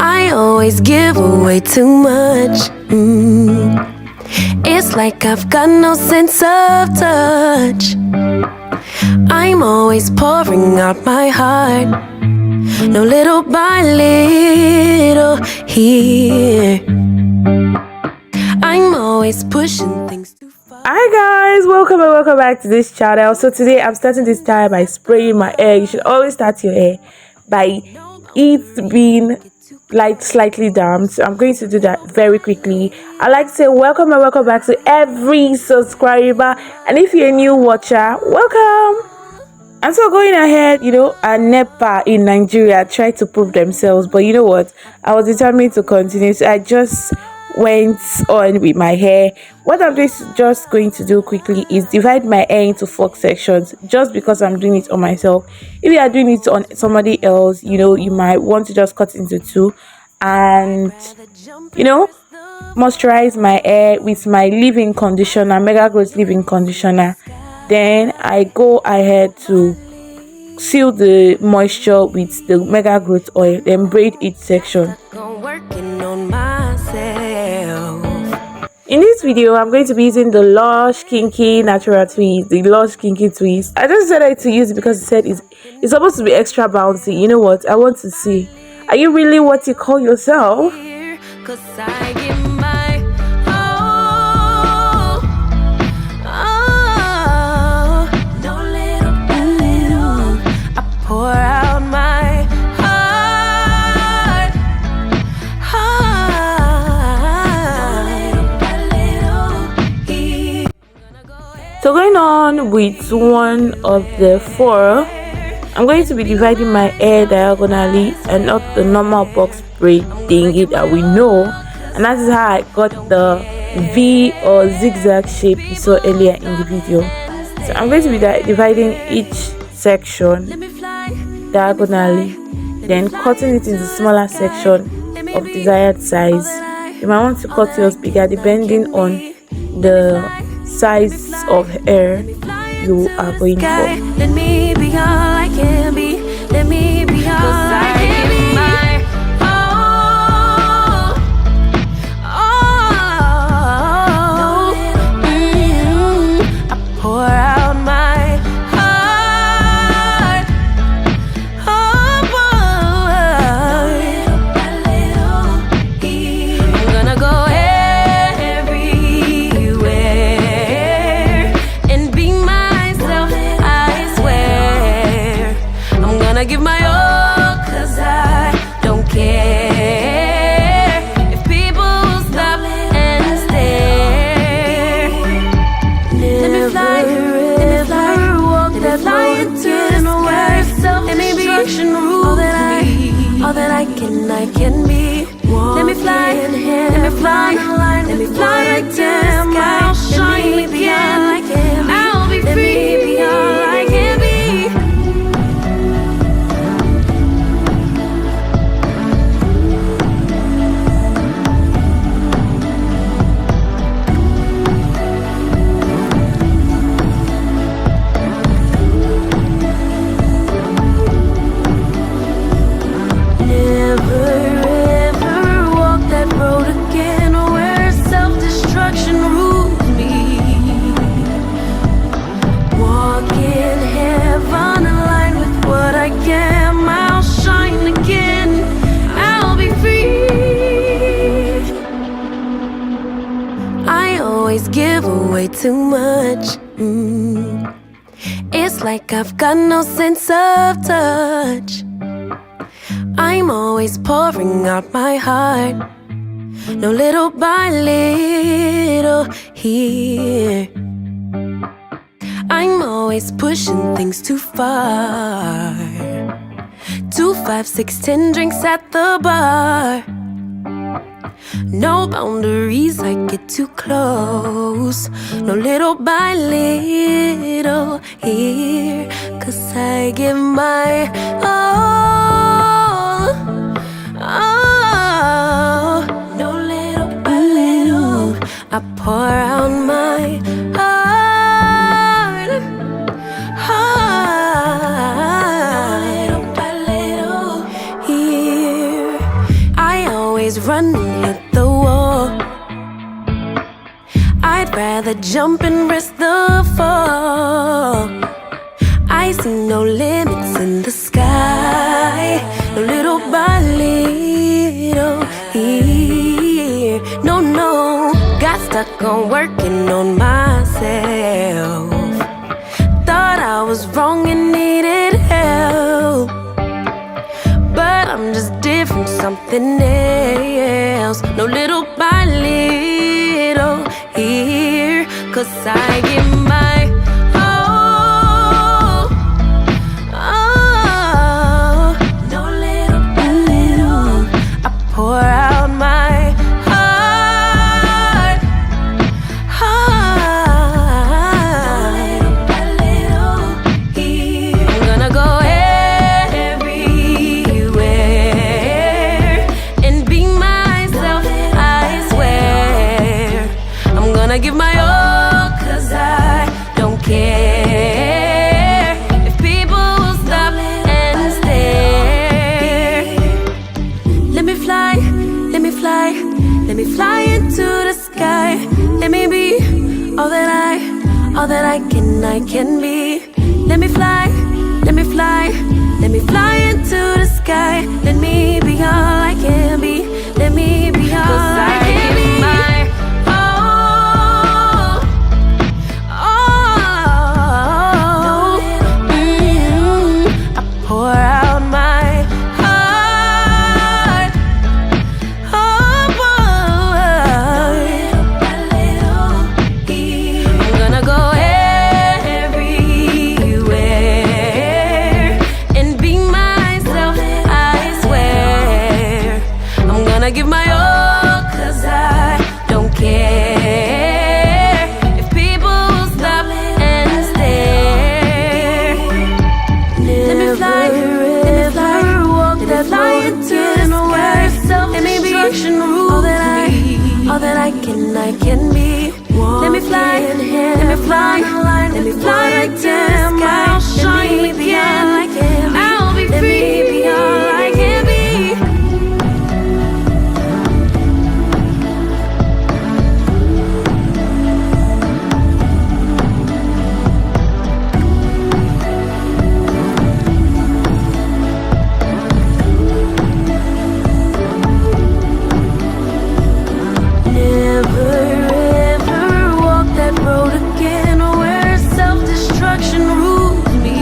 I always give away too much. It's like I've got no sense of touch. I'm always pouring out my heart, no little by little here. I'm always pushing things too far. Hi guys, welcome and welcome back to this channel. So today I'm starting this time by spraying my hair. You should always start your hair by it being slightly damp. So I'm going to do that very quickly. I'd like to say welcome and welcome back to every subscriber, and if you're a new watcher, welcome. And so going ahead, a NEPA in Nigeria tried to prove themselves, but you know what, I was determined to continue. So I just went on with my hair. What I'm just going to do quickly is divide my hair into 4 sections, just because I'm doing it on myself. If you are doing it on somebody else, you might want to just cut into 2 and moisturize my hair with my leave-in conditioner, Mega Growth leave-in conditioner. Then I go ahead to seal the moisture with the Mega Growth oil, then braid each section. In this video, I'm going to be using the LUSH Kinky Natural Twist, the LUSH Kinky Twist. I just decided to use it because it said it's supposed to be extra bouncy. You know what? I want to see. Are you really what you call yourself? So going on with one of the 4, I'm going to be dividing my hair diagonally and not the normal box braid thingy that we know, and that is how I got the V or zigzag shape you saw earlier in the video. So I'm going to be dividing each section diagonally, then cutting it into smaller section of desired size. You might want to cut yours bigger depending on the size of hair you are going for. Let me be all I can be. Let me be all I can be. I pour out my heart. I'm gonna go give my all, cause I don't care if people stop and stare. Let me fly, walk that road into the sky. Let me be all that I can be. Let me fly, let me fly, let me fly like damn, I'll shine again. I'll be free, let me be all I can be. Give away too much. It's like I've got no sense of touch. I'm always pouring out my heart, no little by little here. I'm always pushing things too far. 2, 5, 6, 10 drinks at the bar. No boundaries, I get too close. No little by little here. Cause I give my all. No little by little, I pour out my heart. Little by little here. I always run and hit the wall. I'd rather jump and risk the fall. I see no limits in the sky, no little by little here. No, no, got stuck on working on myself. Thought I was wrong and needed help, but I'm just different, something else. No little by little here, 'cause I give my all. Oh, no little by little, I pour out my heart. Little by little here, I'm gonna go everywhere and be myself, I swear. I'm gonna give my all, 'cause I don't care if people stop and stare. Let me fly, let me fly, let me fly into the sky. Let me be all that I can be. Let me fly, let me fly, let me fly into the sky. Let me be all I can be. Let me be all I can be. My all, all. I pour out my heart. Oh, boy. I'm gonna go everywhere and be myself, I swear. I'm gonna give my all, 'cause I don't care if people stop and stare. Let me fly, let me fly, walk that fly into the sky. Let me be all that I can be. Let me fly, let me fly, let me fly into the sky. Let me be all I can be. I'll be free, let me be all I can be. Never ever walk that road again where self-destruction rules me.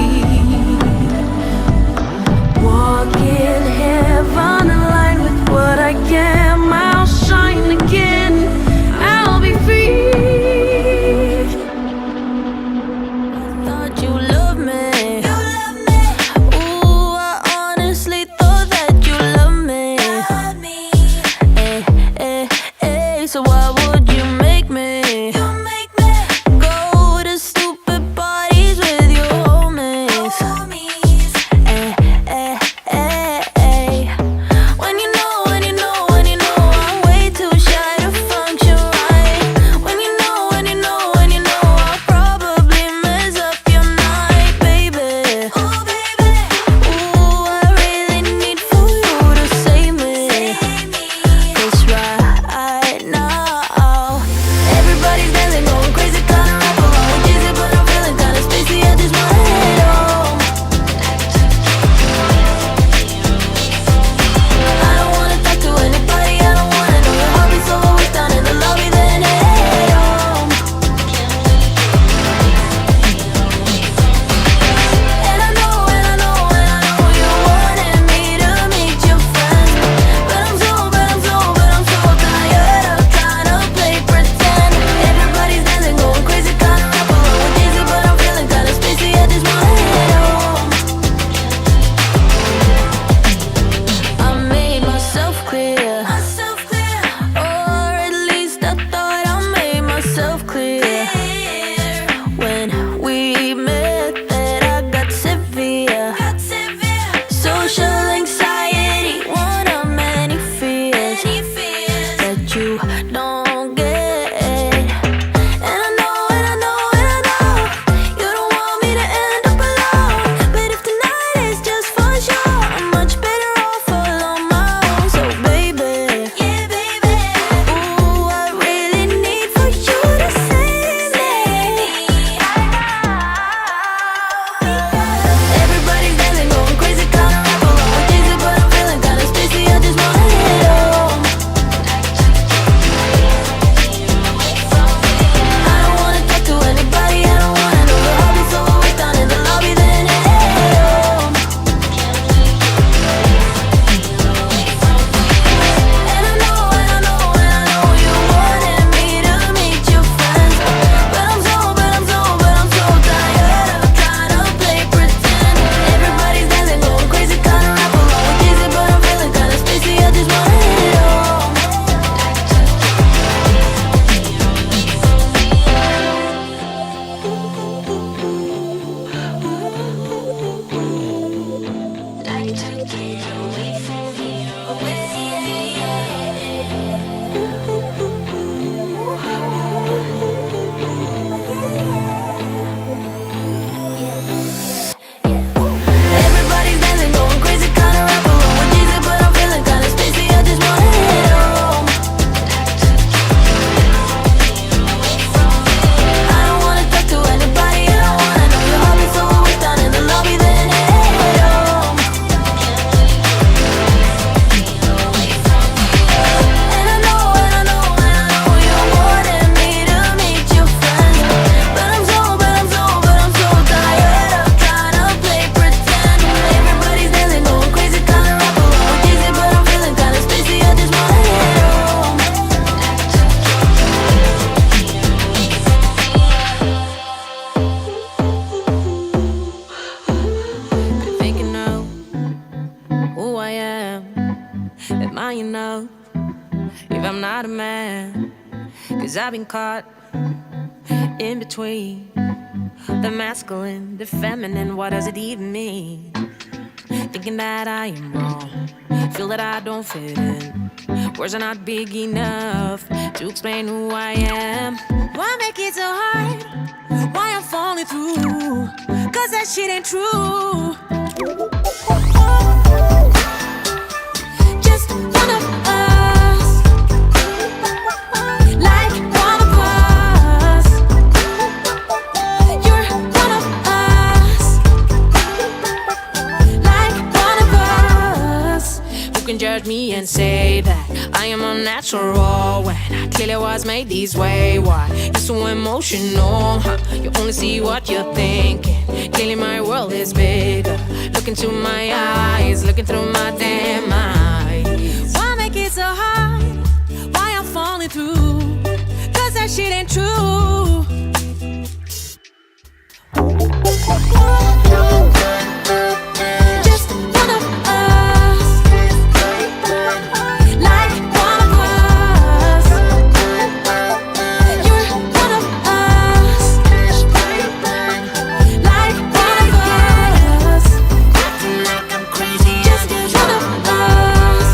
know if I'm not a man? 'Cause I've been caught in between the masculine, the feminine. What does it even mean? Thinking that I am wrong, feel that I don't fit in. Words are not big enough to explain who I am. Why make it so hard? Why I'm falling through? 'Cause that shit ain't true. Just one of us, like one of us. You're one of us, like one of us. Who can judge me and say that I am unnatural when I clearly was made this way? Why you're so emotional? Huh? You only see what you're thinking. Clearly my world is bigger. Look into my eyes, looking through my damn eyes. Why make it so hard? Why I'm falling through? 'Cause that shit ain't true. Just one of us, like one of us. You're one of us, like one of us. Acting like I'm crazy. Just one of us.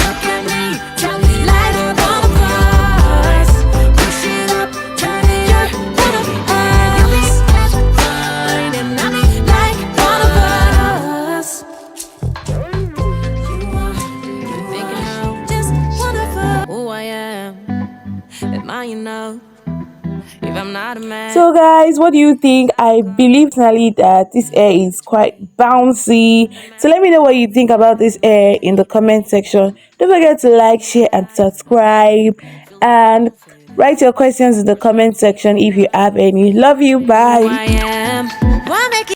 Look at me, tell me like one of us. Push it up, turn it. You're one of us. Fine and I'm like one of us. You are thinking of just one of us. Who I am, am I enough? If I'm not a man. So, guys, what do you think? I believe personally that this hair is quite bouncy. So, let me know what you think about this hair in the comment section. Don't forget to like, share, and subscribe. And write your questions in the comment section if you have any. Love you. Who Bye. I am. Why make